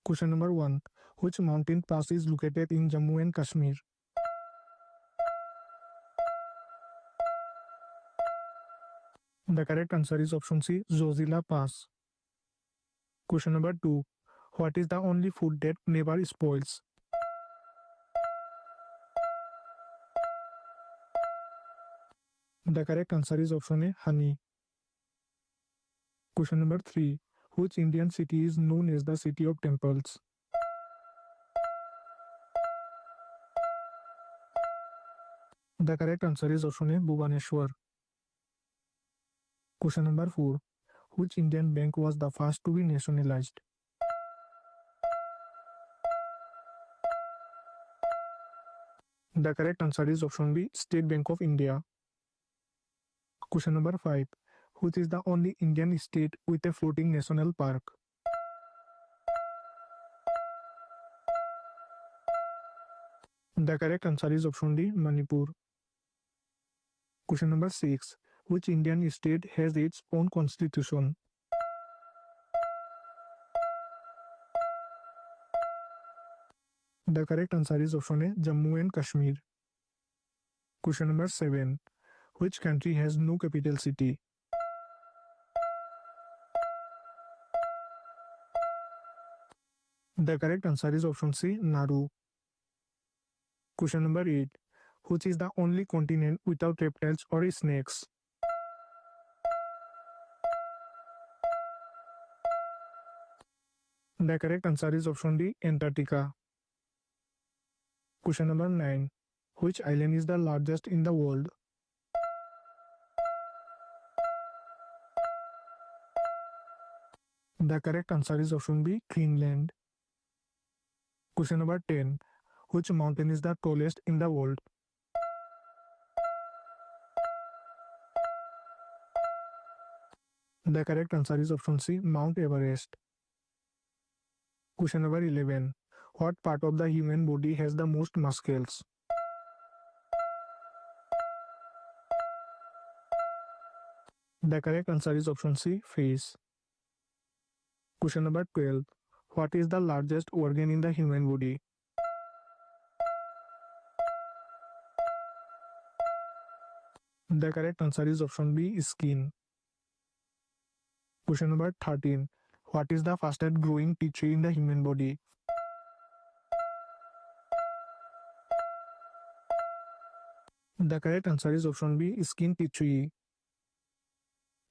Question number 1. Which mountain pass is located in Jammu and Kashmir? The correct answer is option C, Zojila Pass. Question number 2. What is the only food that never spoils? The correct answer is option A, honey. Question number 3. Which Indian city is known as the City of Temples? The correct answer is option A, Bhubaneswar. Question number 4. Which Indian bank was the first to be nationalized? The correct answer is option B, State Bank of India. Question number 5. Which is the only Indian state with a floating national park? The correct answer is option D, Manipur. Question number 6. Which Indian state has its own constitution? The correct answer is option A, Jammu and Kashmir. Question number 7. Which country has no capital city? The correct answer is option C, Nauru. Question number 8. Which is the only continent without reptiles or snakes? The correct answer is option D, Antarctica. Question number 9. Which island is the largest in the world? The correct answer is option B, Greenland. Question number 10. Which mountain is the tallest in the world? The correct answer is option C, Mount Everest. Question number 11. What part of the human body has the most muscles? The correct answer is option C, face. Question number 12. What is the largest organ in the human body? The correct answer is option B, skin. Question number 13. What is the fastest growing tea tree in the human body? The correct answer is option B, skin tea tree.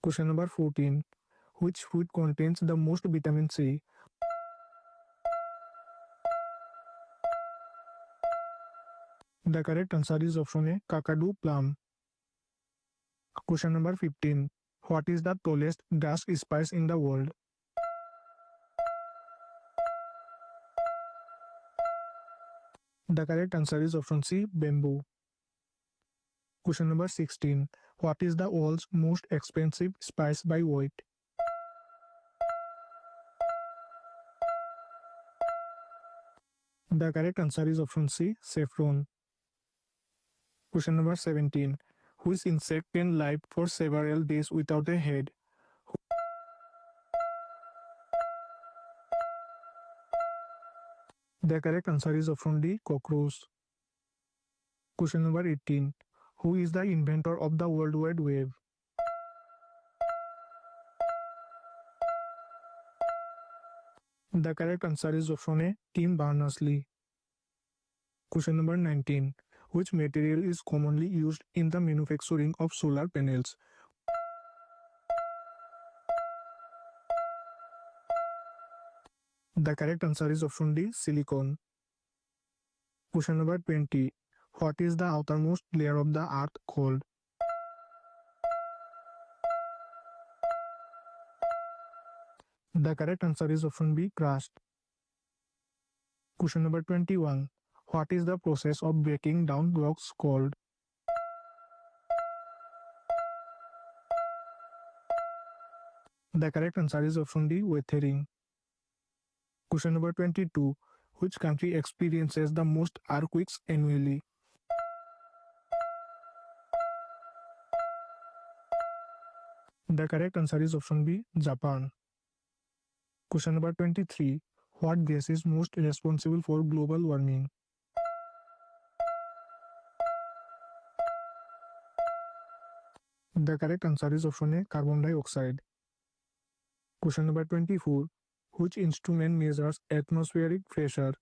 Question number 14. Which food contains the most vitamin C? The correct answer is option A, kakadu plum. Question number 15. What is the tallest grass spice in the world? The correct answer is option C, bamboo. Question number 16. What is the world's most expensive spice by weight? The correct answer is option C, saffron. Question number 17. Which insect can live for several days without a head? The correct answer is option D, cockroach. Question number 18. Who is the inventor of the World Wide Web? The correct answer is option A, Tim Berners-Lee. Question number 19. Which material is commonly used in the manufacturing of solar panels? The correct answer is option D, silicon. Question number 20. What is the outermost layer of the earth called? The correct answer is option B, crust. Question number 21. What is the process of breaking down rocks called? The correct answer is option D, weathering. Question number 22. Which country experiences the most earthquakes annually? The correct answer is option B, Japan. Question number 23. What gas is most responsible for global warming? The correct answer is option A, carbon dioxide. Question number 24. Which instrument measures atmospheric pressure?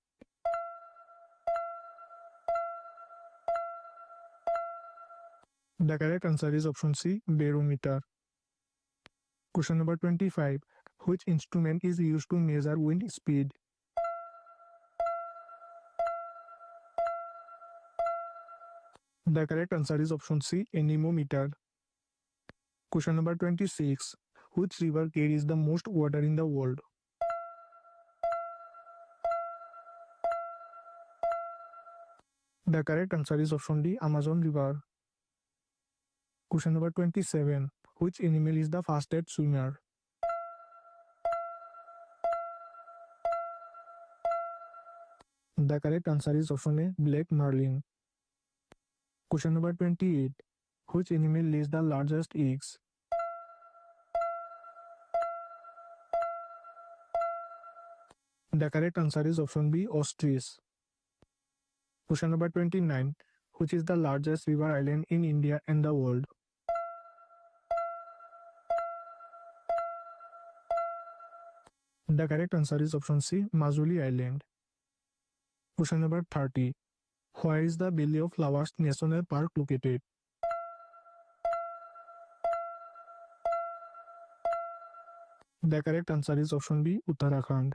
The correct answer is option C, barometer. Question number 25. Which instrument is used to measure wind speed? The correct answer is option C, anemometer. Question number 26. Which river carries the most water in the world? The correct answer is option D, Amazon River. Question number 27. Which animal is the fastest swimmer? The correct answer is option A, black marlin. Question number 28. Which animal lays the largest eggs? The correct answer is option B, ostrich. Question number 29. Which is the largest river island in India and the world? The correct answer is option C, Majuli Island. Question number 30. Where is the Valley of Flowers National Park located? The correct answer is option B, Uttarakhand.